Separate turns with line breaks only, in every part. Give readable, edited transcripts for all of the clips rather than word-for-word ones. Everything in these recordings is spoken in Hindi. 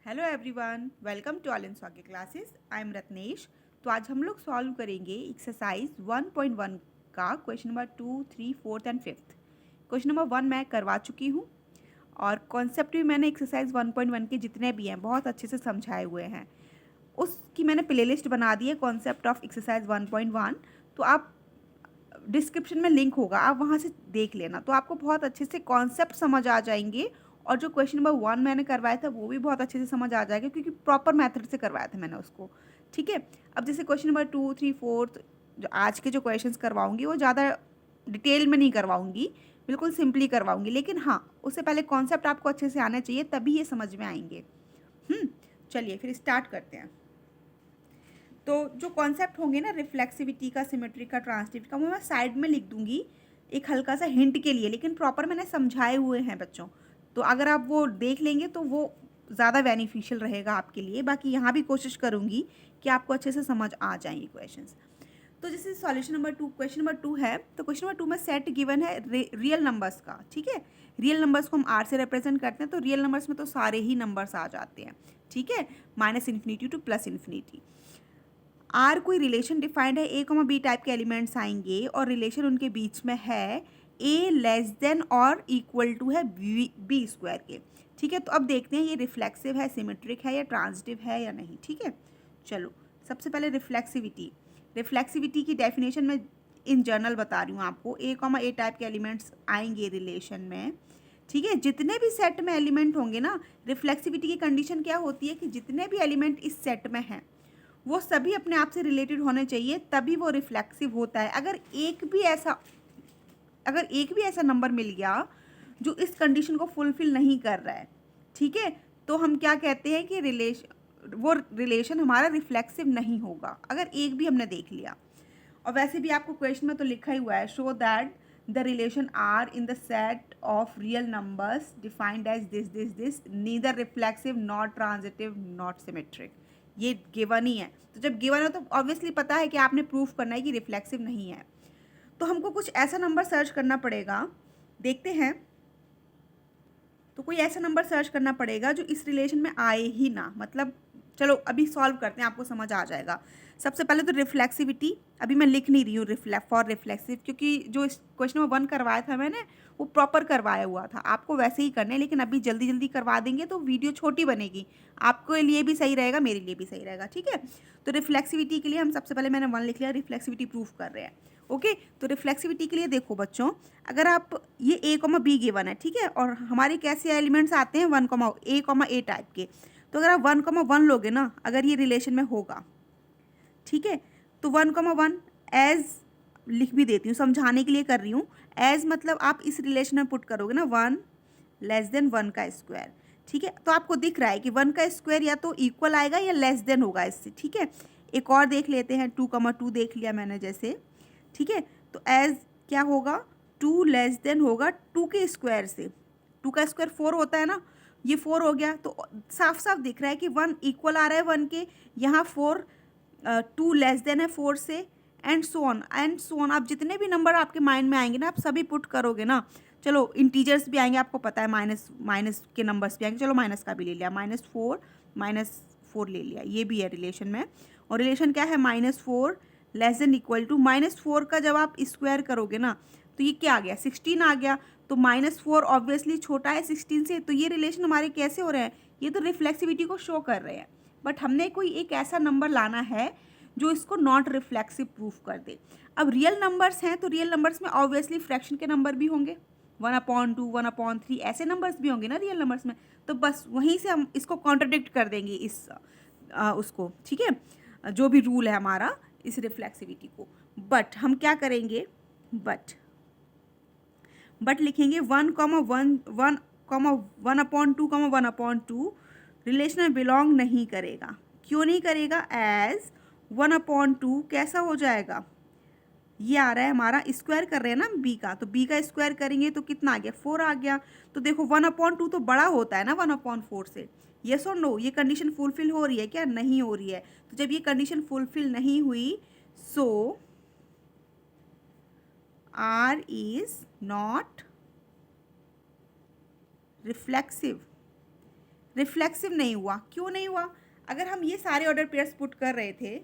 Hello everyone, welcome to all in Swake classes. I am Ratnesh. तो आज हम लोग सॉल्व करेंगे एक्सरसाइज 1.1 का question number 2, 3, 4 and 5। Question number 1 मैं करवा चुकी हूँ और कॉन्सेप्ट भी मैंने एक्सरसाइज 1.1 के जितने भी हैं बहुत अच्छे से समझाए हुए हैं। उसकी मैंने प्लेलिस्ट बना दी है कॉन्सेप्ट ऑफ एक्सरसाइज 1.1। तो आप डिस्क्रिप्शन में लिंक होगा, आप वहाँ से देख लेना, तो आपको बहुत अच्छे से कॉन्सेप्ट समझ आ जाएंगे। और जो क्वेश्चन नंबर 1 मैंने करवाया था वो भी बहुत अच्छे से समझ आ जाएगा क्योंकि प्रॉपर मेथड से करवाया था मैंने उसको। ठीक है, अब जैसे क्वेश्चन नंबर 2, 3, 4 जो आज के जो क्वेश्चंस करवाऊंगी वो ज़्यादा डिटेल में नहीं करवाऊंगी, बिल्कुल सिंपली करवाऊंगी। लेकिन हाँ, उससे पहले कॉन्सेप्ट आपको अच्छे से आने चाहिए, तभी ये समझ में आएंगे। चलिए फिर स्टार्ट करते हैं। तो जो कॉन्सेप्ट होंगे ना रिफ्लेक्सिविटी का, सिमेट्री का, ट्रांसिटिविटी का, वो मैं साइड में लिख दूंगी एक हल्का सा हिंट के लिए, लेकिन प्रॉपर मैंने समझाए हुए हैं बच्चों। तो अगर आप वो देख लेंगे तो वो ज़्यादा बेनिफिशियल रहेगा आपके लिए। बाकी यहाँ भी कोशिश करूँगी कि आपको अच्छे से समझ आ जाएंगे क्वेश्चंस। तो जैसे सॉल्यूशन नंबर 2, क्वेश्चन नंबर 2 है, तो क्वेश्चन नंबर 2 में सेट गिवन है रियल नंबर्स का। ठीक है, रियल नंबर्स को हम आर से रिप्रेजेंट करते हैं, तो रियल नंबर्स में तो सारे ही नंबर्स आ जाते हैं। ठीक है, -∞ टू +∞। आर कोई रिलेशन डिफाइंड है, ए कॉमा बी टाइप के एलिमेंट्स आएंगे और रिलेशन उनके बीच में है ए लेस देन और इक्वल टू है बी स्क्वायर के। ठीक है, तो अब देखते हैं ये रिफ्लेक्सिव है, सिमेट्रिक है या ट्रांजिटिव है या नहीं। ठीक है, चलो सबसे पहले रिफ्लेक्सिविटी। रिफ्लेक्सिविटी की डेफिनेशन में इन जनरल बता रही हूँ आपको। ए कॉमा ए टाइप के एलिमेंट्स आएंगे रिलेशन में। ठीक है, जितने भी सेट में एलिमेंट होंगे ना, रिफ्लेक्सिविटी की कंडीशन क्या होती है कि जितने भी एलिमेंट इस सेट में हैं वो सभी अपने आप से रिलेटेड होने चाहिए, तभी वो रिफ्लेक्सिव होता है। अगर एक भी ऐसा नंबर मिल गया जो इस कंडीशन को फुलफिल नहीं कर रहा है, ठीक है, तो हम क्या कहते हैं कि वो रिलेशन हमारा रिफ्लेक्सिव नहीं होगा, अगर एक भी हमने देख लिया। और वैसे भी आपको क्वेश्चन में तो लिखा ही हुआ है, show that the relation R in the set of real numbers defined as this this this, neither reflexive, not transitive, not symmetric. ये गिवन ही है, तो जब गिवन है तो ऑब्वियसली पता है कि आपने प्रूफ करना है कि रिफ्लेक्सिव नहीं है। तो हमको कुछ ऐसा नंबर सर्च करना पड़ेगा, देखते हैं। तो कोई ऐसा नंबर सर्च करना पड़ेगा जो इस रिलेशन में आए ही ना, मतलब चलो अभी सॉल्व करते हैं, आपको समझ आ जाएगा। सबसे पहले तो रिफ्लेक्सिविटी अभी मैं लिख नहीं रही हूँ फॉर रिफ्लेक्सिव, क्योंकि जो इस क्वेश्चन नंबर 1 करवाया था मैंने वो प्रॉपर करवाया हुआ था, आपको वैसे ही करना है। लेकिन अभी जल्दी जल्दी करवा देंगे तो वीडियो छोटी बनेगी, आपके लिए भी सही रहेगा, मेरे लिए भी सही रहेगा। ठीक है, तो रिफ्लेक्सिविटी के लिए हम सबसे पहले, मैंने 1 लिख लिया, रिफ्लेक्सिविटी प्रूफ कर रहे हैं। ओके, तो रिफ्लेक्सिविटी के लिए देखो बच्चों, अगर आप ये ए कॉमा बी गिवन है, ठीक है, और हमारे कैसे एलिमेंट्स आते हैं 1 कॉमा ए टाइप के। तो अगर आप 1 कॉमा 1 लोगे ना, अगर ये रिलेशन में होगा, ठीक है, तो 1 कॉमा 1 एज लिख भी देती हूँ, समझाने के लिए कर रही हूँ। एज मतलब आप इस रिलेशन में पुट करोगे ना 1 लेस देन 1 का स्क्वायर। ठीक है, तो आपको दिख रहा है कि 1 का स्क्वायर या तो इक्वल आएगा या लेस देन होगा इससे। ठीक है, एक और देख लेते हैं, 2 कॉमा 2 देख लिया मैंने जैसे। ठीक है, तो एज क्या होगा, 2 लेस देन होगा 2 के स्क्वायर से। 2 का स्क्वायर 4 होता है ना, ये 4 हो गया, तो साफ साफ दिख रहा है कि 1 इक्वल आ रहा है 1 के, यहाँ 4 2 लेस देन है 4 से, and so on and so on. आप जितने भी नंबर आपके माइंड में आएंगे ना, आप सभी पुट करोगे ना। चलो इंटीजर्स भी आएंगे, आपको पता है, माइनस के नंबर्स भी आएंगे, चलो माइनस का भी ले लिया, -4 ले लिया, ये भी है रिलेशन में। और रिलेशन क्या है, -4 लेस देन इक्वल टू, -4 का जब आप स्क्वायर करोगे ना तो ये क्या आ गया, 16 आ गया। तो -4 ऑब्वियसली छोटा है 16 से, तो ये रिलेशन हमारे कैसे हो रहे हैं, ये तो रिफ्लेक्सिविटी को शो कर रहे हैं। बट हमने कोई एक ऐसा नंबर लाना है जो इसको नॉट रिफ्लेक्सिव प्रूफ कर दे। अब रियल नंबर्स हैं, तो रियल नंबर्स में ऑब्वियसली फ्रैक्शन के नंबर भी होंगे, 1/2, 1/3 ऐसे नंबर्स भी होंगे ना रियल नंबर्स में। तो बस वहीं से हम इसको कॉन्ट्रडिक्ट कर देंगे इस उसको। ठीक है, जो भी रूल है हमारा इस रिफ्लेक्सिविटी को। बट हम क्या करेंगे, बट लिखेंगे 1,1,1,1/2, रिलेशन में बिलोंग नहीं करेगा। क्यों नहीं करेगा, एज 1/2 कैसा हो जाएगा, ये आ रहा है हमारा, स्क्वायर कर रहे हैं ना बी का, तो बी का स्क्वायर करेंगे तो कितना आ गया, 4 आ गया। तो देखो 1/2 तो बड़ा होता है ना 1/4 से। यस और नो, ये कंडीशन फुलफिल हो रही है क्या, नहीं हो रही है। तो जब ये कंडीशन फुलफिल नहीं हुई, सो R is not reflexive। Reflexive नहीं हुआ। क्यों नहीं हुआ? अगर हम ये सारे ऑर्डर पेयर्स पुट कर रहे थे,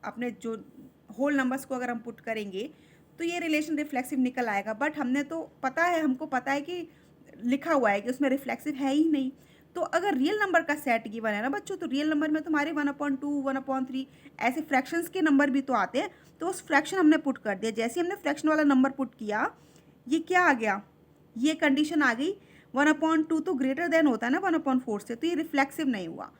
अपने जो होल नंबर्स को अगर हम पुट करेंगे तो ये रिलेशन रिफ्लेक्सिव निकल आएगा, बट हमने तो हमको पता है कि लिखा हुआ है कि उसमें रिफ्लेक्सिव है ही नहीं। तो अगर रियल नंबर का सेट गिवन है ना बच्चों, तो रियल नंबर में तुम्हारे 1/2, 1/3 ऐसे फ्रैक्शंस के नंबर भी तो आते हैं। तो उस फ्रैक्शन हमने पुट कर दिया। जैसे हमने फ्रैक्शन वाला नंबर पुट किया, ये क्या आ गया, ये कंडीशन आ गई 1/2 तो ग्रेटर देन होता है ना 1/4 से, तो ये रिफ्लेक्सिव नहीं हुआ।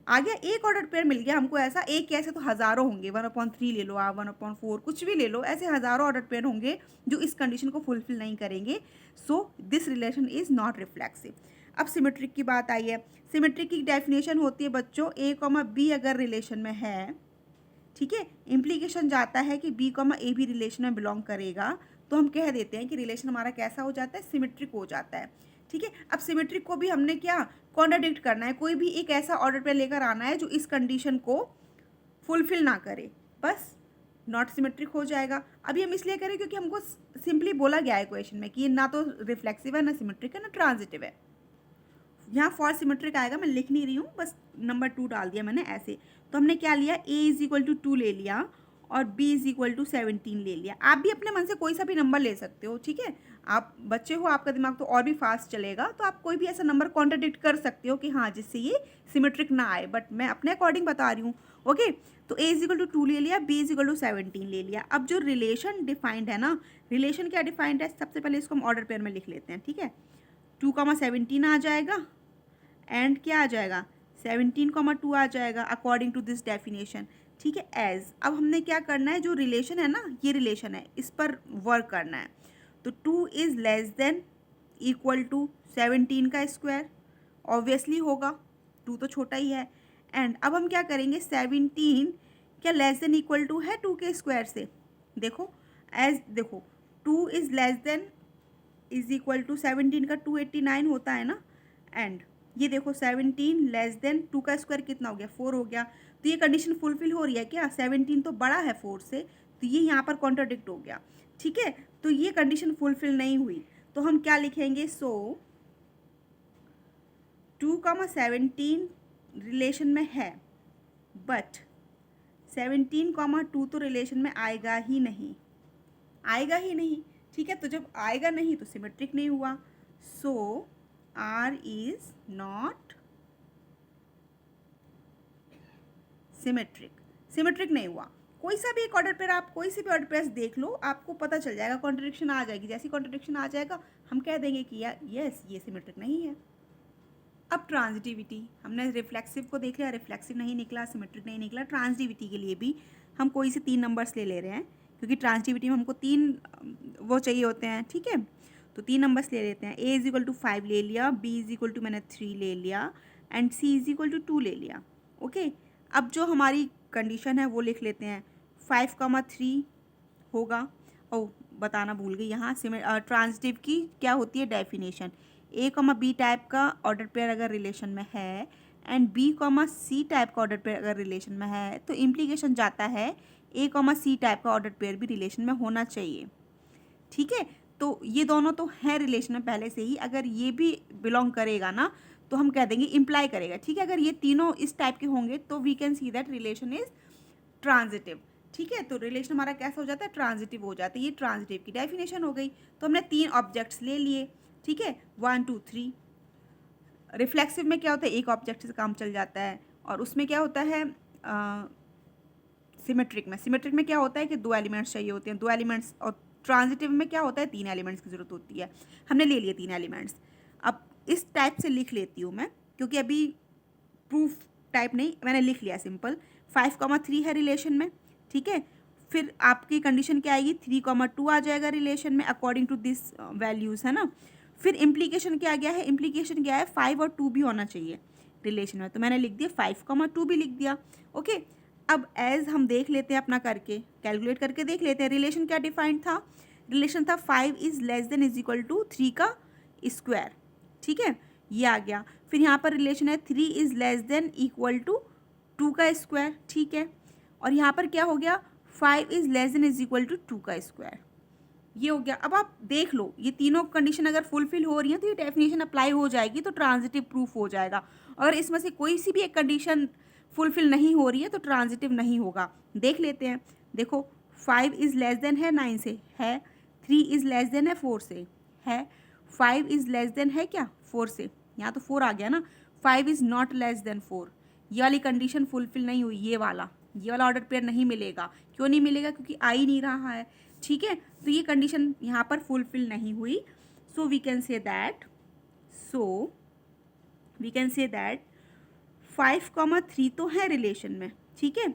आ गया एक ऑर्डर पेयर मिल गया हमको ऐसा, एक कैसे तो हज़ारों होंगे, 1/3 ले लो आप, 1/4 कुछ भी ले लो, ऐसे हज़ारों ऑर्डर पेयर होंगे जो इस कंडीशन को फुलफिल नहीं करेंगे। So this relation is not reflexive. अब सिमेट्रिक की बात आई है। सिमेट्रिक की डेफिनेशन होती है बच्चों, ए कॉमा बी अगर रिलेशन में है, ठीक है, इम्प्लीकेशन जाता है कि बी कॉमा ए भी रिलेशन में बिलोंग करेगा, तो हम कह देते हैं कि रिलेशन हमारा कैसा हो जाता है, सिमेट्रिक हो जाता है। ठीक है, अब सिमेट्रिक को भी हमने क्या कॉन्ट्राडिक्ट करना है, कोई भी एक ऐसा ऑर्डर पे लेकर आना है जो इस कंडीशन को फुलफिल ना करे, बस नॉट सिमेट्रिक हो जाएगा। अभी हम इसलिए करें क्योंकि हमको सिंपली बोला गया है क्वेश्चन में कि ये ना तो रिफ्लेक्सिव है, ना सिमेट्रिक है, ना ट्रांजिटिव है। यहाँ फॉर सिमेट्रिक आएगा, मैं लिख नहीं रही हूँ, बस नंबर 2 डाल दिया मैंने ऐसे। तो हमने क्या लिया, a = 2 ले लिया और b = 17 ले लिया। आप भी अपने मन से कोई सा भी नंबर ले सकते हो, ठीक है, आप बच्चे हो, आपका दिमाग तो और भी फास्ट चलेगा, तो आप कोई भी ऐसा नंबर कॉन्ट्राडिक्ट कर सकते हो कि हाँ जिससे ये सिमेट्रिक ना आए, बट मैं अपने अकॉर्डिंग बता रही हूँ। ओके, तो a = 2 ले लिया, b = 17 ले लिया। अब जो रिलेशन डिफाइंड है ना, रिलेशन क्या डिफाइंड है, सबसे पहले इसको हम ऑर्डर पेयर में लिख लेते हैं। ठीक है, 2,17 आ जाएगा एंड क्या आ जाएगा, 17,2 आ जाएगा अकॉर्डिंग टू दिस डेफिनेशन। ठीक है, एज अब हमने क्या करना है, जो रिलेशन है ना, ये रिलेशन है, इस पर वर्क करना है। तो 2 is less than equal to 17 का स्क्वायर, ऑब्वियसली होगा, 2 तो छोटा ही है। एंड अब हम क्या करेंगे, 17 क्या लेस देन इक्वल टू है 2 के स्क्वायर से, देखो एज देखो 2 is less than is equal to 17 का 289 होता है ना, एंड ये देखो 17 लेस देन 2 का स्क्वायर कितना हो गया, 4 हो गया। तो ये कंडीशन फुलफिल हो रही है क्या, 17 तो बड़ा है 4 से, तो ये यहाँ पर कॉन्ट्राडिक्ट हो गया। ठीक है, तो ये कंडीशन फुलफिल नहीं हुई, तो हम क्या लिखेंगे, सो 2,17 रिलेशन में है, बट 17,2 तो रिलेशन में आएगा ही नहीं, आएगा ही नहीं। ठीक है, तो जब आएगा नहीं तो सिमेट्रिक नहीं हुआ। सो R is not symmetric, symmetric नहीं हुआ। कोई सा भी एक ऑर्डर पेयर, आप कोई सी भी ऑर्डर पेयर देख लो, आपको पता चल जाएगा, कॉन्ट्रडिक्शन आ जाएगी। जैसी कॉन्ट्रडिक्शन आ जाएगा हम कह देंगे कि यार यस ये सिमेट्रिक नहीं है। अब ट्रांजिटिविटी, हमने रिफ्लेक्सिव को देख लिया, रिफ्लेक्सिव नहीं निकला, सिमेट्रिक नहीं निकला। ट्रांजिटिविटी के लिए भी हम कोई से 3 नंबर्स ले रहे हैं, क्योंकि ट्रांजिटिविटी में हमको 3 वो चाहिए होते हैं। ठीक है, तो 3 नंबर्स ले लेते हैं। a = 5 ले लिया, b = मैंने 3 ले लिया एंड c = 2 ले लिया। ओके, अब जो हमारी कंडीशन है वो लिख लेते हैं, 5,3 होगा। ओ बताना भूल गई, यहाँ ट्रांजिटिव की क्या होती है डेफिनेशन, a, b टाइप का ऑर्डर पेयर अगर रिलेशन में है एंड b, c टाइप का ऑर्डर पेयर अगर रिलेशन में है, तो इम्प्लीकेशन जाता है a, c टाइप का ऑर्डर पेयर भी रिलेशन में होना चाहिए। ठीक है, तो ये दोनों तो है रिलेशन में पहले से ही, अगर ये भी बिलोंग करेगा ना तो हम कह देंगे इम्प्लाई करेगा। ठीक है, अगर ये तीनों इस टाइप के होंगे तो we can see that relation is transitive. ठीक है, तो रिलेशन हमारा कैसा हो जाता है, ट्रांजिटिव हो जाता है। ये ट्रांजिटिव की डेफिनेशन हो गई। तो हमने 3 ऑब्जेक्ट्स ले लिए। ठीक है, 1 2 3। रिफ्लेक्सिव में क्या होता है, एक ऑब्जेक्ट से काम चल जाता है, और उसमें क्या होता है सिमेट्रिक में क्या होता है कि 2 एलिमेंट्स चाहिए होते हैं, 2 एलिमेंट्स, और ट्रांजिटिव में क्या होता है 3 एलिमेंट्स की ज़रूरत होती है। हमने ले लिए 3 एलिमेंट्स। अब इस टाइप से लिख लेती हूँ मैं, क्योंकि अभी प्रूफ टाइप नहीं, मैंने लिख लिया सिंपल। 5,3 है रिलेशन में। ठीक है, फिर आपकी कंडीशन क्या आएगी, 3,2 आ जाएगा रिलेशन में अकॉर्डिंग टू दिस वैल्यूज़, है ना। फिर इम्प्लीकेशन क्या गया है, इम्प्लीकेशन क्या है, 5 और 2 भी होना चाहिए रिलेशन में, तो मैंने लिख दिया 5,2 भी लिख दिया। ओके, अब एज हम देख लेते हैं अपना करके, कैलकुलेट करके देख लेते हैं। रिलेशन क्या डिफाइंड था, रिलेशन था 5 is less than is equal to 3 का स्क्वायर। ठीक है, ये आ गया। फिर यहाँ पर रिलेशन है 3 is less than equal to 2 का स्क्वायर। ठीक है, और यहाँ पर क्या हो गया, 5 is less than is equal to 2 का स्क्वायर, ये हो गया। अब आप देख लो, ये तीनों कंडीशन अगर फुलफिल हो रही हैं तो ये डेफिनेशन अप्लाई हो जाएगी, तो ट्रांजिटिव प्रूफ हो जाएगा। अगर इसमें से कोई सी भी एक कंडीशन फुलफिल नहीं हो रही है तो ट्रांजिटिव नहीं होगा। देख लेते हैं। देखो 5 इज़ लेस देन है 9 से, है 3 इज़ लेस देन है 4 से, है 5 इज़ लेस देन है क्या 4 से, यहाँ तो 4 आ गया ना। 5 इज़ नॉट लेस देन 4, ये वाली कंडीशन फुलफिल नहीं हुई, ये वाला ऑर्डर पेयर नहीं मिलेगा। क्यों नहीं मिलेगा? क्योंकि आ ही नहीं रहा है। ठीक है, तो ये कंडीशन यहाँ पर फुलफिल नहीं हुई। So we can say that 5,3 तो है रिलेशन में, ठीक है,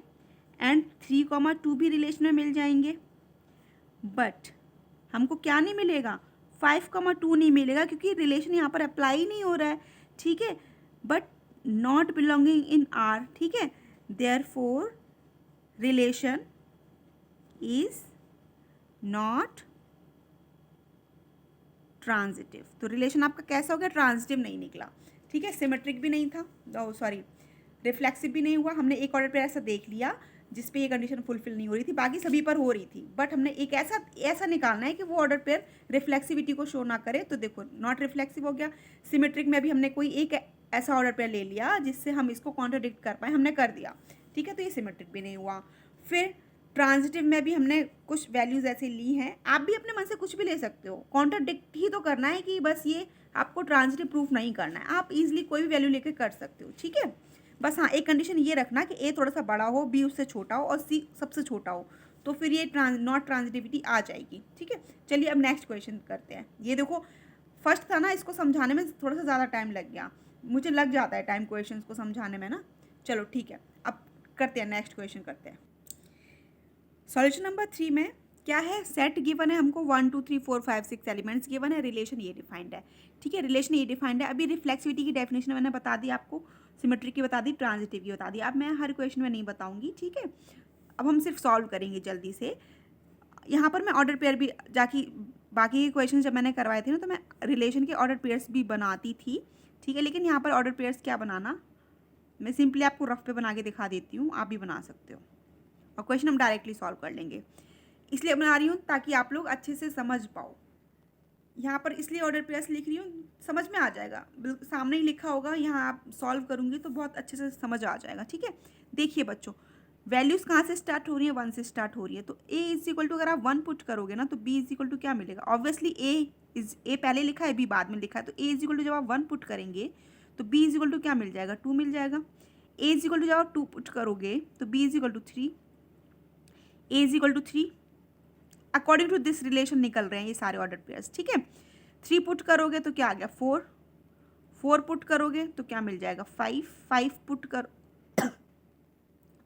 एंड 3,2 भी रिलेशन में मिल जाएंगे, बट हमको क्या नहीं मिलेगा? 5,2 नहीं मिलेगा, क्योंकि रिलेशन यहाँ पर अप्लाई नहीं हो रहा है। ठीक है, but not belonging in R, ठीक है, therefore relation is not transitive. तो रिलेशन आपका कैसा हो गया? ट्रांजिटिव नहीं निकला। ठीक है, सिमेट्रिक भी नहीं था, सॉरी रिफ्लेक्सिव भी नहीं हुआ। हमने एक ऑर्डर पे ऐसा देख लिया जिस पे ये कंडीशन फुलफिल नहीं हो रही थी, बाकी सभी पर हो रही थी, बट हमने एक ऐसा निकालना है कि वो ऑर्डर पेयर रिफ्लेक्सिविटी को शो ना करे। तो देखो नॉट रिफ्लेक्सिव हो गया। सिमेट्रिक में भी हमने कोई एक ऐसा ऑर्डर पेयर ले लिया जिससे हम इसको कॉन्ट्राडिक्ट कर पाए, हमने कर दिया। ठीक है, तो ये सिमेट्रिक भी नहीं हुआ। फिर ट्रांजिटिव में भी हमने कुछ वैल्यूज़ ऐसे ली हैं, आप भी अपने मन से कुछ भी ले सकते हो, कॉन्ट्राडिक्ट ही तो करना है कि बस ये आपको ट्रांजिटिव प्रूफ नहीं करना है, आप इजीली कोई भी वैल्यू लेकर कर सकते हो। ठीक है, बस हाँ एक कंडीशन ये रखना कि ए थोड़ा सा बड़ा हो, बी उससे छोटा हो और सी सबसे छोटा हो, तो फिर ये नॉट ट्रांजिटिविटी आ जाएगी। ठीक है, चलिए अब नेक्स्ट क्वेश्चन करते हैं। ये देखो फर्स्ट था ना, इसको समझाने में थोड़ा सा ज़्यादा टाइम लग गया, मुझे लग जाता है टाइम क्वेश्चन को समझाने में ना। चलो ठीक है, अब करते हैं नेक्स्ट क्वेश्चन करते हैं। सॉल्यूशन नंबर 3 में क्या है? सेट गिवन है हमको 1 2 3 4 5 6 एलिमेंट्स गिवन है, रिलेशन ये डिफाइंड है। ठीक है, रिलेशन ये डिफाइंड है। अभी रिफ्लेक्सिविटी की डेफिनेशन मैंने बता दी आपको, सिमेट्रिक की बता दी, ट्रांजिटिव की बता दी। अब मैं हर क्वेश्चन में नहीं बताऊंगी। ठीक है, अब हम सिर्फ सॉल्व करेंगे जल्दी से। यहाँ पर मैं ऑर्डर पेयर भी जाके बाकी के क्वेश्चन जब मैंने करवाए थे ना, तो मैं रिलेशन के ऑर्डर पेयर्स भी बनाती थी। ठीक है, लेकिन यहाँ पर ऑर्डर पेयर्स क्या बनाना, मैं सिंपली आपको रफ पे बना के दिखा देती हूँ, आप भी बना सकते हो और क्वेश्चन हम डायरेक्टली सॉल्व कर लेंगे। इसलिए बना रही हूँ ताकि आप लोग अच्छे से समझ पाओ। यहाँ पर इसलिए ऑर्डर पेयर्स लिख रही हूँ, समझ में आ जाएगा, बिल्कुल सामने ही लिखा होगा, यहाँ आप सॉल्व करूँगी तो बहुत अच्छे से समझ आ जाएगा। ठीक है, देखिए बच्चों, वैल्यूज़ कहाँ से स्टार्ट हो रही है? 1 से स्टार्ट हो रही है, तो a इज इक्वल टू अगर आप 1 पुट करोगे ना तो b इज इक्वल टू क्या मिलेगा? ऑब्वियसली a पहले लिखा है, b बाद में लिखा है, तो a इज इक्वल टू जब आप 1 पुट करेंगे तो b इज इक्वल टू क्या मिल जाएगा? 2 मिल जाएगा। a इज इक्वल टू जब आप 2 पुट करोगे तो b is equal to 3, a is equal to 3। According to this relation निकल रहे हैं ये सारे ऑर्डर पेयर्स। ठीक है, 3 पुट करोगे तो क्या आ गया? 4, 4 पुट करोगे तो क्या मिल जाएगा? 5, 5 पुट कर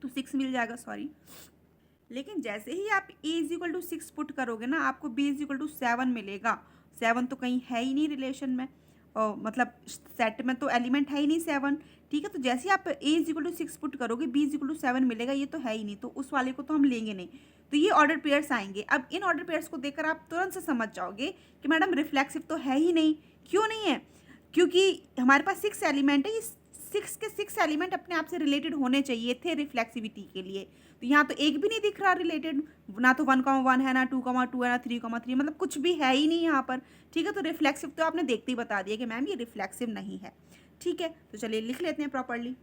तो 6 मिल जाएगा, सॉरी। लेकिन जैसे ही आप a is equal to 6 put करोगे ना, आपको b इज इक्वल टू 7 मिलेगा। 7 तो कहीं है ही नहीं रिलेशन में, और मतलब सेट में तो एलिमेंट है ही नहीं 7। ठीक है, तो जैसे ही आप a is equal to 6 put करोगे b इज इक्वल टू 7 मिलेगा, ये तो है ही नहीं, तो उस वाले को तो हम लेंगे नहीं। तो ये ऑर्डर पेयर्स आएंगे। अब इन ऑर्डर पेयर्स को देखकर आप तुरंत से समझ जाओगे कि मैडम रिफ्लेक्सिव तो है ही नहीं। क्यों नहीं है? क्योंकि हमारे पास 6 एलिमेंट है, ये 6 के 6 एलिमेंट अपने आप से रिलेटेड होने चाहिए थे रिफ्लेक्सिविटी के लिए, तो यहाँ तो एक भी नहीं दिख रहा रिलेटेड, ना तो 1,1 है, ना 2,2 है, ना 3,3, मतलब कुछ भी है ही नहीं यहाँ पर। ठीक है, तो रिफ्लेक्सिव तो आपने देखते ही बता दिया कि मैम ये रिफ्लेक्सिव नहीं है। ठीक है, तो चलिए लिख लेते हैं प्रॉपरली।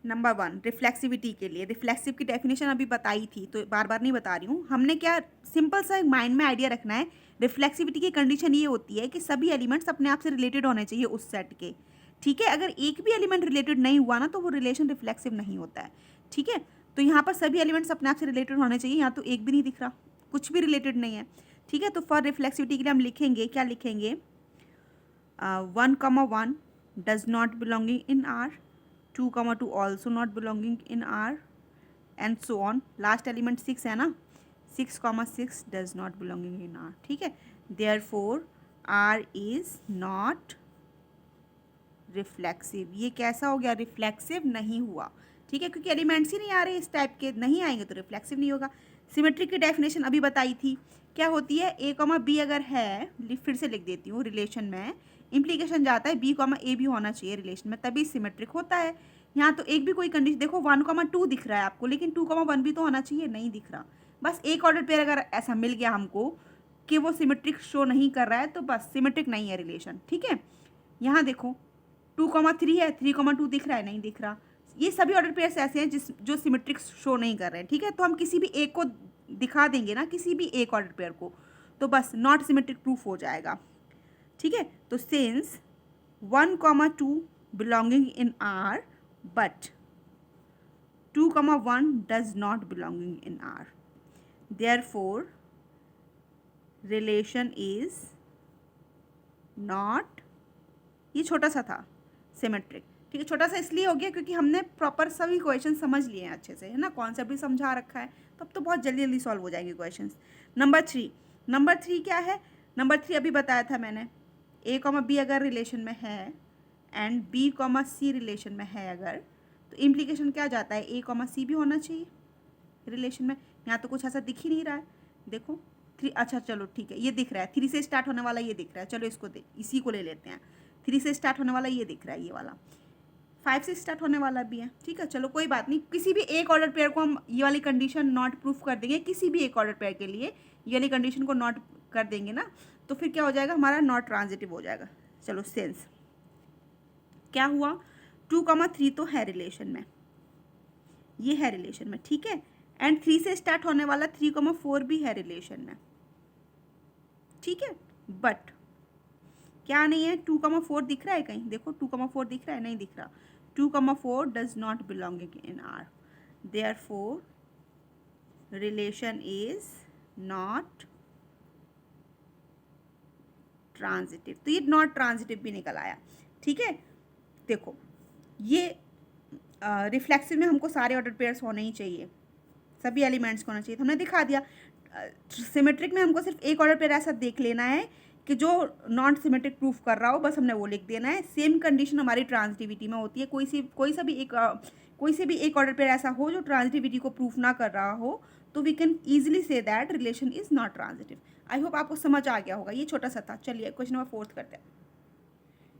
नंबर 1 रिफ्लेक्सिविटी के लिए, रिफ्लेक्सिव की डेफिनेशन अभी बताई थी तो बार बार नहीं बता रही हूँ। हमने क्या सिंपल सा माइंड में आइडिया रखना है, रिफ्लेक्सिविटी की कंडीशन ये होती है कि सभी एलिमेंट्स अपने आप से रिलेटेड होने चाहिए उस सेट के। ठीक है, अगर एक भी एलिमेंट रिलेटेड नहीं हुआ ना तो वो रिलेशन रिफ्लेक्सिव नहीं होता है। ठीक है, तो यहाँ पर सभी एलिमेंट्स अपने आप से रिलेटेड होने चाहिए, यहाँ तो एक भी नहीं दिख रहा, कुछ भी रिलेटेड नहीं है। ठीक है, तो फॉर रिफ्लेक्सिविटी के लिए हम लिखेंगे, क्या लिखेंगे? 1,1 does not belonging in R, 2,2 also not belonging in R, and so on. Last element 6 है ना, 6,6 does not belonging in R. ठीक है, therefore R is not reflexive. ये कैसा हो गया? रिफ्लेक्सिव नहीं हुआ। ठीक है, क्योंकि एलिमेंट्स ही नहीं आ रहे इस टाइप के, नहीं आएंगे तो रिफ्लेक्सिव नहीं होगा। सिमेट्रिक की डेफिनेशन अभी बताई थी, क्या होती है? a, b अगर है, फिर से लिख देती हूँ, रिलेशन में इम्प्लीकेशन जाता है b, a भी होना चाहिए रिलेशन में, तभी सिमेट्रिक होता है। यहाँ तो एक भी कोई कंडीशन, देखो 1,2 दिख रहा है आपको, लेकिन 2,1 भी तो होना चाहिए, नहीं दिख रहा। बस एक ऑर्डर पेयर अगर ऐसा मिल गया हमको कि वो सिमेट्रिक शो नहीं कर रहा है तो बस सिमेट्रिक नहीं है रिलेशन। ठीक है, यहाँ देखो 2,3 है, 3,2 दिख रहा है, नहीं दिख रहा। ये सभी ऑर्डर पेयर्स ऐसे हैं जो सिमेट्रिक शो नहीं कर रहे हैं, ठीक है। तो हम किसी भी एक को दिखा देंगे ना, किसी भी एक ऑर्डर पेयर को, तो बस नॉट सिमेट्रिक प्रूफ हो जाएगा, ठीक है। तो since 1,2 belonging in R but 2,1 does not belonging in R, therefore relation is not, ये छोटा सा था, सिमेट्रिक, ठीक है। छोटा सा इसलिए हो गया क्योंकि हमने प्रॉपर सभी क्वेश्चन समझ लिए हैं अच्छे से, है ना, कॉन्सेप्ट भी समझा रखा है, तब तो बहुत जल्दी जल्दी सॉल्व हो जाएंगे क्वेश्चंस। नंबर थ्री क्या है? नंबर 3 अभी बताया था मैंने, A, B अगर रिलेशन में है एंड B, C रिलेशन में है अगर, तो इम्प्लीकेशन क्या जाता है, A, C भी होना चाहिए रिलेशन में। यहाँ तो कुछ ऐसा दिख ही नहीं रहा है, देखो 3, अच्छा चलो ठीक है, ये दिख रहा है 3 से स्टार्ट होने वाला, ये दिख रहा है, चलो इसको इसी को ले लेते हैं। 3 से स्टार्ट होने वाला ये दिख रहा है, ये वाला 5 से स्टार्ट होने वाला भी है, ठीक है। चलो कोई बात नहीं, किसी भी एक ऑर्डर पेयर को हम ये वाली कंडीशन नॉट प्रूफ कर देंगे, किसी भी एक ऑर्डर पेयर के लिए ये वाली कंडीशन को नॉट कर देंगे ना, तो फिर क्या हो जाएगा, हमारा नॉट ट्रांजिटिव हो जाएगा। चलो सेंस क्या हुआ, 2,3 तो है रिलेशन में, ये है रिलेशन में, ठीक है। एंड 3 से स्टार्ट होने वाला 3,4 भी है रिलेशन में, ठीक है। बट क्या नहीं है, 2,4 दिख रहा है कहीं, देखो 2,4 दिख रहा है, नहीं दिख रहा। 2,4 does not belonging in R, therefore relation is not transitive. तो ये नॉट ट्रांजिटिव भी निकल आया, ठीक है। देखो ये रिफ्लेक्सिव में हमको सारे ऑर्डर पेयर्स होने ही चाहिए, सभी एलिमेंट्स को होना चाहिए, तो हमने दिखा दिया। सिमेट्रिक में हमको सिर्फ एक ऑर्डर पेयर ऐसा देख लेना है कि जो नॉन सिमेट्रिक प्रूफ कर रहा हो, बस हमने वो लिख देना है। सेम कंडीशन हमारी ट्रांजिटिविटी में होती है, कोई सा भी एक ऑर्डर पेयर ऐसा हो जो ट्रांजिटिविटी को प्रूफ ना कर रहा हो, तो we can easily see that relation is not transitive. I hope आपको समझ आ गया होगा, ये छोटा सा था। चलिए क्वेश्चन नंबर 4 करते हैं।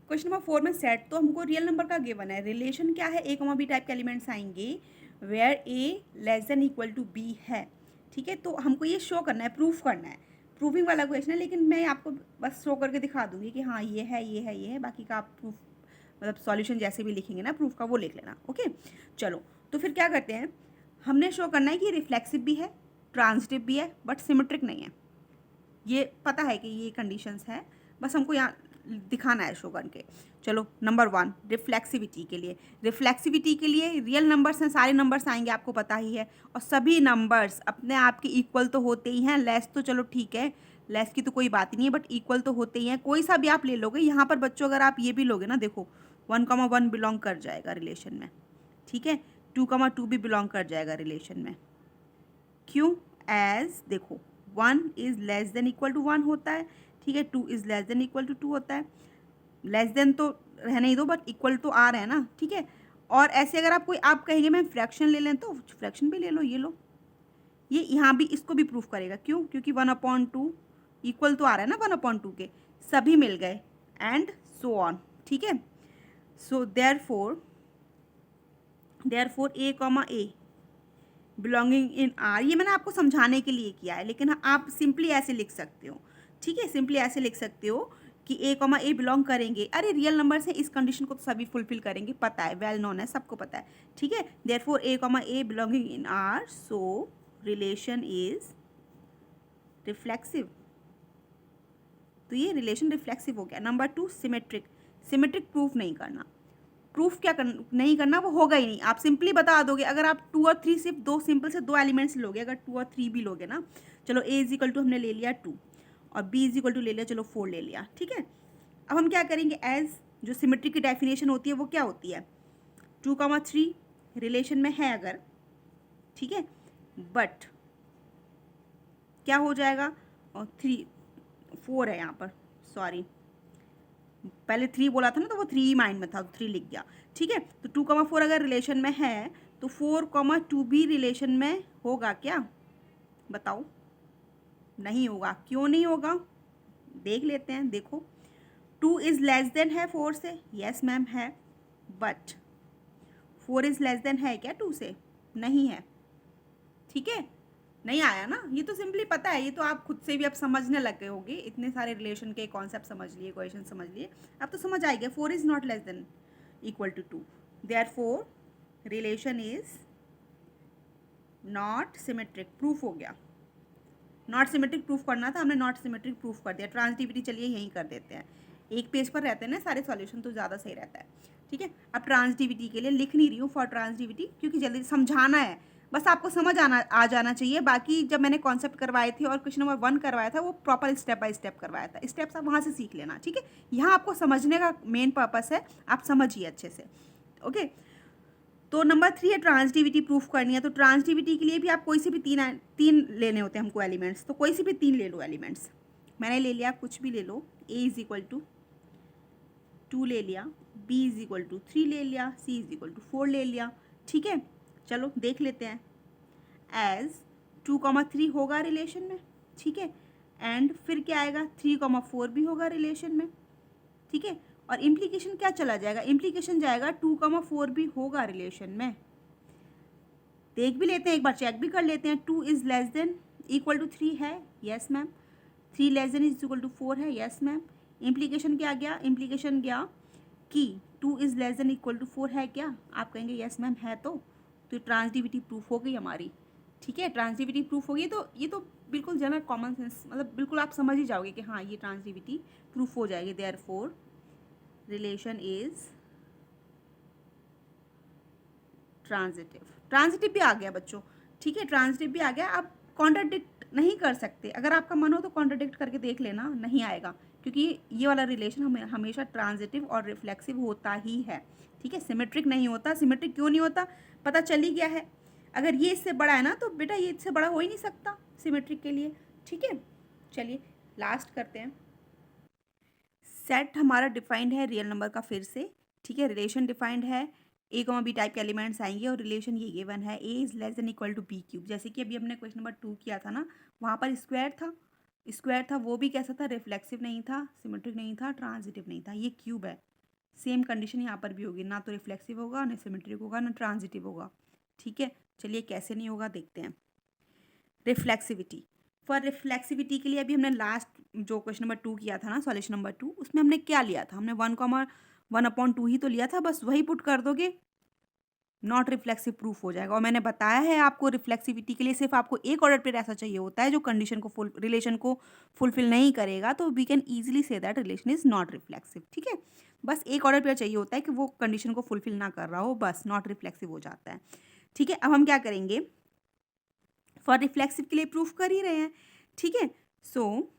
क्वेश्चन नंबर 4 में सेट तो हमको रियल नंबर का गिवन है, रिलेशन क्या है, A, B टाइप के एलिमेंट्स आएंगे वेयर A <= B है, ठीक है। तो हमको ये शो करना है, प्रूफ करना है, प्रूफिंग वाला क्वेश्चन है, लेकिन मैं आपको बस शो करके दिखा दूंगी कि हाँ ये है, ये है, ये है, बाकी का आप प्रूफ मतलब सॉल्यूशन जैसे भी लिखेंगे ना प्रूफ का, वो लिख लेना, ओके। चलो तो फिर क्या करते हैं, हमने शो करना है कि रिफ्लेक्सिव भी है, ट्रांजिटिव भी है, बट सिमेट्रिक नहीं है। ये पता है कि ये कंडीशंस है, बस हमको यहाँ दिखाना है शो करके। चलो नंबर 1 रिफ्लेक्सिविटी के लिए रियल नंबर्स हैं, सारे नंबर्स आएंगे, आपको पता ही है, और सभी नंबर्स अपने आप के इक्वल तो होते ही हैं। लेस तो चलो ठीक है, लेस की तो कोई बात ही नहीं है, बट इक्वल तो होते ही हैं। कोई सा भी आप ले लोगे, यहाँ पर बच्चों अगर आप ये भी लोगे ना, देखो 1,1 बिलोंग कर जाएगा रिलेशन में, ठीक है। 2,2 भी बिलोंग कर जाएगा रिलेशन में, क्यों, एज देखो 1 is less than equal to 1 होता है, ठीक है। 2 is less than equal to 2 होता है, लेस देन तो रहने ही दो, बट इक्वल तो आ रहा है ना, ठीक है। और ऐसे अगर आप कहेंगे मैं फ्रैक्शन ले लें, तो फ्रैक्शन भी ले लो, ये लो, ये यहाँ भी इसको भी प्रूफ करेगा, क्यों, क्योंकि 1/2 इक्वल तो आ रहा है ना 1/2 के, सभी मिल गए एंड सो ऑन, ठीक है। So therefore A, belonging in R, ये मैंने आपको समझाने के लिए किया है, लेकिन आप सिंपली ऐसे लिख सकते हो, ठीक है। सिंपली ऐसे लिख सकते हो कि A, बिलोंग करेंगे, अरे रियल नंबर से इस कंडीशन को तो सभी फुलफिल करेंगे, पता है, वेल नोन है, सबको पता है, ठीक है। Therefore A, belonging in R, so relation is reflexive. तो ये रिलेशन रिफ्लेक्सिव हो गया। नंबर 2 सिमेट्रिक प्रूफ नहीं करना, प्रूफ क्या नहीं करना, वो होगा ही नहीं, आप सिंपली बता दोगे। अगर आप 2 और 3 सिर्फ दो एलिमेंट्स लोगे, अगर 2 और 3 भी लोगे ना, चलो A हमने ले लिया 2 और B ले लिया, चलो 4 ले लिया, ठीक है। अब हम क्या करेंगे, एज जो सिमेट्री की डेफिनेशन होती है वो क्या होती है, 2,3 रिलेशन में है अगर, ठीक है, बट क्या हो जाएगा, और 4 है यहाँ पर, सॉरी पहले 3 बोला था ना, तो वो 3 माइंड में था, तो 3 लिख गया, ठीक है। तो 2,4 अगर रिलेशन में है, तो 4,2 भी रिलेशन में होगा क्या, बताओ, नहीं होगा, क्यों नहीं होगा, देख लेते हैं। देखो 2 इज़ लेस देन है 4 से, यस मैम है, बट 4 इज़ लेस देन है क्या 2 से, नहीं है, ठीक है। नहीं आया ना, ये तो सिंपली पता है, ये तो आप खुद से भी अब समझने लग गए होंगे, इतने सारे रिलेशन के कॉन्सेप्ट समझ लिए, क्वेश्चन समझ लिए, अब तो समझ आ गया। 4 is not less than, equal to 2, therefore relation is not symmetric. Proof हो गया। नॉट सिमेट्रिक प्रूफ करना था, हमने नॉट सिमेट्रिक प्रूफ कर दिया। ट्रांजिटिविटी चलिए यहीं कर देते हैं, एक पेज पर रहते हैं ना सारे सॉल्यूशन तो ज़्यादा सही रहता है। ठीक है, अब ट्रांजिटिविटी के लिए लिख नहीं रही हूँ फॉर ट्रांजिटिविटी, क्योंकि जल्दी समझाना है, बस आपको समझ आ जाना चाहिए। बाकी जब मैंने कॉन्सेप्ट करवाए थे और क्वेश्चन नंबर 1 करवाया था वो प्रॉपर स्टेप बाय स्टेप करवाया था, स्टेप्स आप वहाँ से सीख लेना। ठीक है, यहाँ आपको समझने का मेन पर्पस है, आप समझिए अच्छे से। ओके, तो नंबर 3 है ट्रांजिटिविटी प्रूफ करनी है। तो ट्रांजिटिविटी के लिए भी आप कोई से भी तीन लेने होते हैं हमको एलिमेंट्स, तो कोई से भी 3 ले लो एलिमेंट्स। मैंने ले लिया, कुछ भी ले लो। a इज इक्वल टू 2 ले लिया, b इज इक्वल टू 3 ले लिया, c इज इक्वल टू 4 ले लिया। ठीक है, चलो देख लेते हैं। एज 2,3 होगा रिलेशन में, ठीक है, एंड फिर क्या आएगा 3,4 भी होगा रिलेशन में। ठीक है, और इम्प्लीकेशन क्या चला जाएगा, इम्प्लीकेशन जाएगा 2,4 भी होगा रिलेशन में। देख भी लेते हैं, एक बार चेक भी कर लेते हैं। 2 is less than equal to 3 है, yes ma'am. 3 less than is equal to 4 है, यस मैम। इम्प्लीकेशन क्या गया, इम्प्लीकेशन गया कि 2 is less than equal to 4 है क्या, आप कहेंगे यस मैम है। तो ट्रांजिटिविटी प्रूफ हो गई हमारी। ठीक है, ट्रांजिटिविटी प्रूफ हो गई। तो ये तो बिल्कुल जनरल कॉमन सेंस, मतलब बिल्कुल आप समझ ही जाओगे कि हाँ ये ट्रांजिटिविटी प्रूफ हो जाएगी। Therefore relation is transitive. Transitive भी आ गया बच्चों। ठीक है, ट्रांजिटिव भी आ गया। आप कॉन्ट्राडिक्ट नहीं कर सकते, अगर आपका मन हो तो कॉन्ट्राडिक्ट करके देख लेना, नहीं आएगा, क्योंकि ये वाला रिलेशन हमेशा ट्रांजिटिव और रिफ्लेक्सिव होता ही है। ठीक है, सिमेट्रिक नहीं होता। सिमेट्रिक क्यों नहीं होता, पता चल ही गया है। अगर ये इससे बड़ा है ना तो बेटा ये इससे बड़ा हो ही नहीं सकता सिमेट्रिक के लिए। ठीक है, चलिए लास्ट करते हैं। सेट हमारा डिफाइंड है रियल नंबर का फिर से। ठीक है, रिलेशन डिफाइंड है, a, b टाइप के एलिमेंट्स आएंगे और रिलेशन ये गिवन है a is less than equal to b cube. जैसे कि अभी हमने क्वेश्चन नंबर 2 किया था ना, वहाँ पर स्क्वायर था, वो भी कैसा था, रिफ्लेक्सिव नहीं था, सिमेट्रिक नहीं था, ट्रांजिटिव नहीं था, ये क्यूब है। सेम कंडीशन यहाँ पर भी होगी, ना तो रिफ्लेक्सिव होगा, ना सिमेट्रिक होगा, ना ट्रांजिटिव होगा। ठीक है, चलिए कैसे नहीं होगा देखते हैं। रिफ्लेक्सिविटी, फॉर रिफ्लेक्सिविटी के लिए अभी हमने लास्ट जो क्वेश्चन नंबर 2 किया था ना, सॉल्यूशन नंबर 2, उसमें हमने क्या लिया था, हमने 1,1/2 ही तो लिया था, बस वही पुट कर दोगे, नॉट रिफ्लेक्सिव प्रूफ हो जाएगा। और मैंने बताया है आपको रिफ्लेक्सिविटी के लिए सिर्फ आपको एक ऑर्डर पेयर ऐसा चाहिए होता है जो कंडीशन को रिलेशन को फुलफिल नहीं करेगा, तो we can easily see that relation is not reflexive. ठीक है, बस एक ऑर्डर पेयर चाहिए होता है कि वो कंडीशन को फुलफिल ना कर रहा हो, बस नॉट रिफ्लेक्सिव हो जाता है। ठीक है, अब हम क्या करेंगे, फॉर रिफ्लेक्सिव के लिए प्रूफ कर ही रहे हैं। ठीक है, सो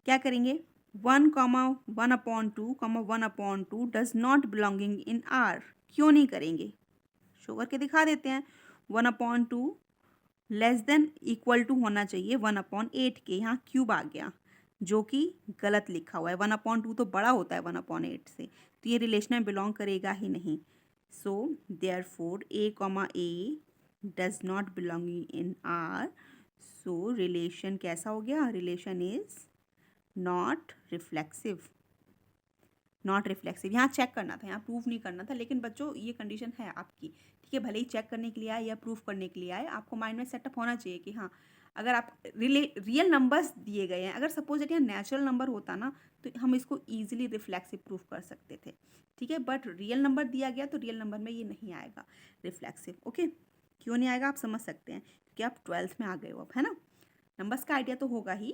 क्या करेंगे, 1,1/2, 1/2 does not belonging in are. क्यों नहीं करेंगे, शो करके दिखा देते हैं। 1/2 लेस देन इक्वल टू होना चाहिए 1/8 के, यहाँ क्यूब आ गया जो कि गलत लिखा हुआ है। 1/2 तो बड़ा होता है 1/8 से, तो ये रिलेशन में बिलोंग करेगा ही नहीं। So therefore a, does not belonging in are. So relation कैसा हो गया, relation is not reflexive. Not reflexive यहाँ चेक करना था, यहाँ प्रूफ नहीं करना था, लेकिन बच्चों ये कंडीशन है आपकी। ठीक है, भले ही चेक करने के लिए आए या प्रूफ करने के लिए आए, आपको माइंड में सेटअप होना चाहिए कि हाँ अगर आप रियल नंबर्स दिए गए हैं, अगर सपोज दैट यहाँ नेचुरल नंबर होता ना तो हम इसको ईजिली रिफ्लेक्सिव प्रूफ कर सकते थे। ठीक है, बट रियल नंबर दिया गया तो रियल नंबर में ये नहीं आएगा रिफ्लेक्सिव। ओके, क्यों नहीं आएगा आप समझ सकते हैं, क्योंकि आप 12th में आ गए हो अब, है ना, नंबर्स का आइडिया तो होगा ही।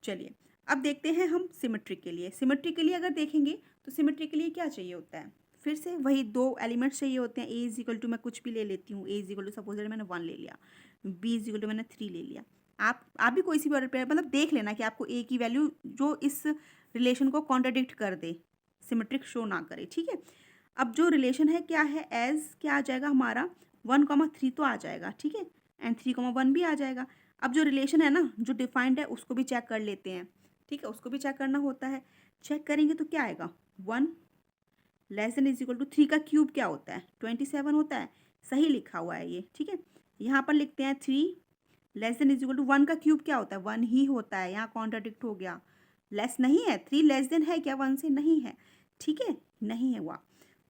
चलिए अब देखते हैं हम सिमेट्रिक के लिए। सिमेट्रिक के लिए अगर देखेंगे तो सिमेट्रिक के लिए क्या चाहिए होता है, फिर से वही 2 एलिमेंट्स चाहिए होते हैं। a इज इक्वल टू, मैं कुछ भी ले लेती हूँ, a is equal to suppose मैंने 1 ले लिया, b इज इक्वल टू मैंने 3 ले लिया। आप भी कोई सी भी ऑर्डर पे मतलब देख लेना कि आपको a की वैल्यू जो इस रिलेशन को कॉन्ट्राडिक्ट कर दे, सिमेट्रिक शो ना करे। ठीक है, अब जो रिलेशन है क्या है, एज क्या आ जाएगा हमारा 1,3 तो आ जाएगा। ठीक है, एंड 3,1 भी आ जाएगा। अब जो रिलेशन है ना जो डिफाइंड है उसको भी चेक कर लेते हैं। ठीक है, उसको भी चेक करना होता है। चेक करेंगे तो क्या आएगा, 1 less than is equal to 3 का क्यूब क्या होता है, 27 होता है, सही लिखा हुआ है ये। ठीक है, यहाँ पर लिखते हैं 3 less than is equal to 1 का क्यूब क्या होता है, 1 ही होता है, यहाँ कॉन्ट्राडिक्ट हो गया, लेस नहीं है, 3 लेस देन है क्या 1 से, नहीं है। ठीक है, नहीं है हुआ,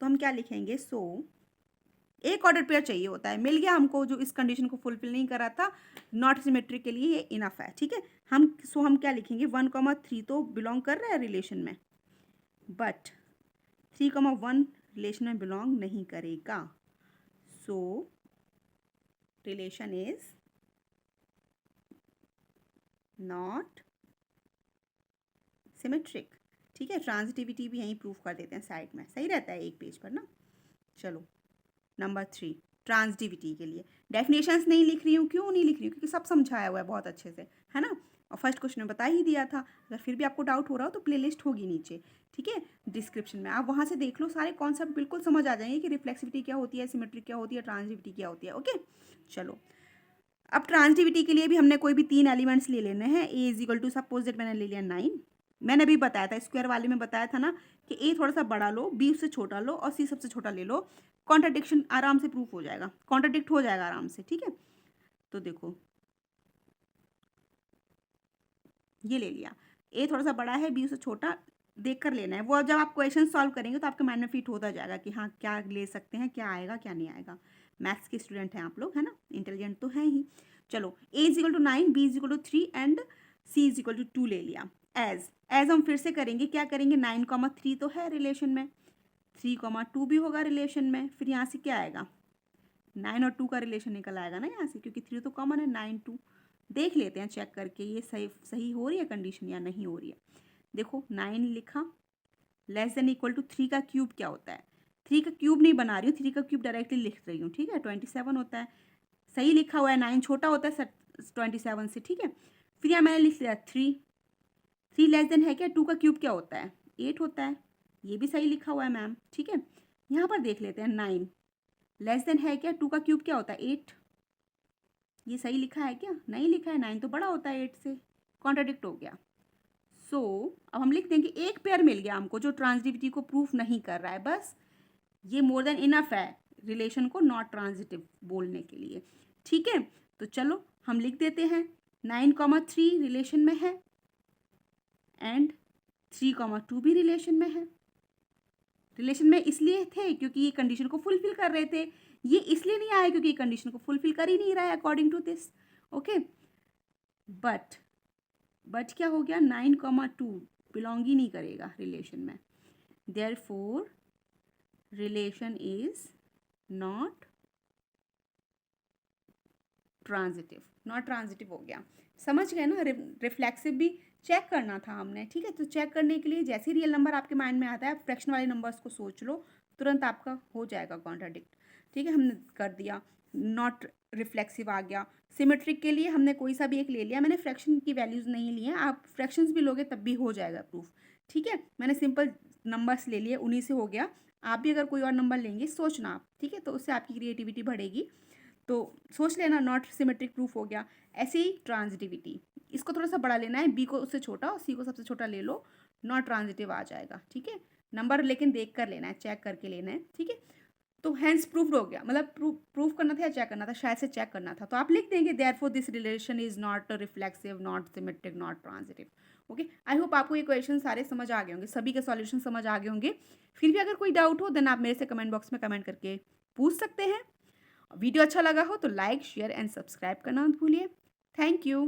तो हम क्या लिखेंगे, सो एक ऑर्डर पेयर चाहिए होता है, मिल गया हमको जो इस कंडीशन को फुलफिल नहीं करा था, नॉट सिमेट्रिक के लिए ये इनफ है। ठीक है, हम क्या लिखेंगे, 1,3 तो बिलोंग कर रहा है रिलेशन में, बट 3,1 रिलेशन में बिलोंग नहीं करेगा. सो रिलेशन इज नॉट सिमेट्रिक. ठीक है, ट्रांजिटिविटी भी यहीं प्रूफ कर देते हैं साइड में, सही रहता है एक पेज पर ना. चलो नंबर 3 ट्रांजिटिविटी के लिए डेफिनेशंस नहीं लिख रही हूँ. क्यों नहीं लिख रही हूँ? क्योंकि सब समझाया हुआ है बहुत अच्छे से, है ना. और फर्स्ट क्वेश्चन में बता ही दिया था. अगर फिर भी आपको डाउट हो रहा हो तो प्लेलिस्ट होगी नीचे, ठीक है, डिस्क्रिप्शन में. आप वहाँ से देख लो, सारे कॉन्सेप्ट बिल्कुल समझ आ जाएंगे कि रिफ्लेक्सिविटी क्या होती है, सिमेट्रिक क्या होती है, ट्रांजिटिविटी क्या होती है. ओके चलो, अब ट्रांजिटिविटी के लिए भी हमने कोई भी 3 एलिमेंट्स ले लेने हैं. A is equal to, suppose that मैंने ले लिया 9. मैंने अभी बताया था, स्क्वायर वाले में बताया था ना कि ए थोड़ा सा बड़ा लो, बी उससे छोटा लो और सी सबसे छोटा ले लो. कॉन्ट्राडिक्शन आराम से प्रूफ हो जाएगा, कॉन्ट्राडिक्ट हो जाएगा आराम से. ठीक है, तो देखो ये ले लिया, ए थोड़ा सा बड़ा है, बी उससे छोटा, देख कर लेना है. वो जब आप क्वेश्चन सॉल्व करेंगे तो आपके माइंड में फिट होता जाएगा कि हाँ क्या ले सकते हैं, क्या आएगा क्या नहीं आएगा. मैथ्स के स्टूडेंट हैं आप लोग, है ना, इंटेलिजेंट तो हैं ही. चलो A is equal to 9, B is equal to 3 and C is equal to 2 ले लिया. एज हम फिर से करेंगे, क्या करेंगे, 9,3 तो है रिलेशन में, 3,2 भी होगा रिलेशन में. फिर यहाँ से क्या आएगा, 9 और 2 का रिलेशन निकल आएगा ना यहाँ से, क्योंकि 3 तो कॉमन है. 9 2 देख लेते हैं चेक करके ये सही सही हो रही है कंडीशन या नहीं हो रही है. देखो 9 लिखा, लेस देन इक्वल टू 3 का क्यूब क्या होता है. 3 का क्यूब नहीं बना रही हूँ, 3 का क्यूब डायरेक्टली लिख रही हूँ. ठीक है, 27 होता है, सही लिखा हुआ है. 9 छोटा होता है 27 से. ठीक है, फिर यहाँ मैंने लिख लिया 3 लेस देन है क्या, 2 का क्यूब क्या होता है, 8 होता है. ये भी सही लिखा हुआ है मैम. ठीक है, यहाँ पर देख लेते हैं 9 लेस देन है क्या, 2 का क्यूब क्या होता है, 8. ये सही लिखा है क्या, नहीं लिखा है. 9 तो बड़ा होता है 8 से, कॉन्ट्राडिक्ट हो गया. सो अब हम लिख देंगे एक पेयर मिल गया हमको जो ट्रांजिटिविटी को प्रूफ नहीं कर रहा है. बस ये मोर देन इनफ है रिलेशन को नॉट ट्रांजिटिव बोलने के लिए. ठीक है, तो चलो हम लिख देते हैं 9,3 रिलेशन में है एंड 3,2 भी रिलेशन में है. रिलेशन में इसलिए थे क्योंकि ये कंडीशन को फुलफिल कर रहे थे. ये इसलिए नहीं आया क्योंकि ये कंडीशन को फुलफिल कर ही नहीं रहा है according to this. Okay, but क्या हो गया, 9,2 बिलोंग ही नहीं करेगा रिलेशन में. Therefore relation is not transitive हो गया. समझ गए ना, रिफ्लेक्सिव भी चेक करना था हमने. ठीक है, तो चेक करने के लिए जैसे ही रियल नंबर आपके माइंड में आता है, फ्रैक्शन वाले नंबर्स को सोच लो, तुरंत आपका हो जाएगा कॉन्ट्राडिक्ट. ठीक है, हमने कर दिया, नॉट रिफ्लेक्सिव आ गया. सिमेट्रिक के लिए हमने कोई सा भी एक ले लिया, मैंने फ्रैक्शन की वैल्यूज़ नहीं ली हैं, आप फ्रैक्शंस भी लोगे तब भी हो जाएगा प्रूफ. ठीक है, मैंने सिंपल नंबर्स ले लिए, उन्हीं से हो गया. आप भी अगर कोई और नंबर लेंगे सोचना आप, ठीक है, तो उससे आपकी क्रिएटिविटी बढ़ेगी. तो सोच लेना, नॉट सिमेट्रिक प्रूफ हो गया. ऐसे ही ट्रांजिटिविटी, इसको थोड़ा सा बड़ा लेना है, बी को उससे छोटा और सी को सबसे छोटा ले लो, नॉट ट्रांजिटिव आ जाएगा. ठीक है, नंबर लेकिन देख कर लेना है, चेक करके लेना है. ठीक है, तो हैंस प्रूफ्ड हो गया, मतलब प्रूफ करना था या चेक करना था, शायद से चेक करना था. तो आप लिख देंगे therefore this relation is not reflexive, not symmetric, not transitive. Okay, I hope आपको ये क्वेश्चन सारे समझ आ गए होंगे, सभी के सॉल्यूशन समझ आ गए होंगे. फिर भी अगर कोई डाउट हो देन आप मेरे से कमेंट बॉक्स में कमेंट करके पूछ सकते हैं. वीडियो अच्छा लगा हो तो लाइक शेयर एंड सब्सक्राइब करना मत भूलिए. Thank you.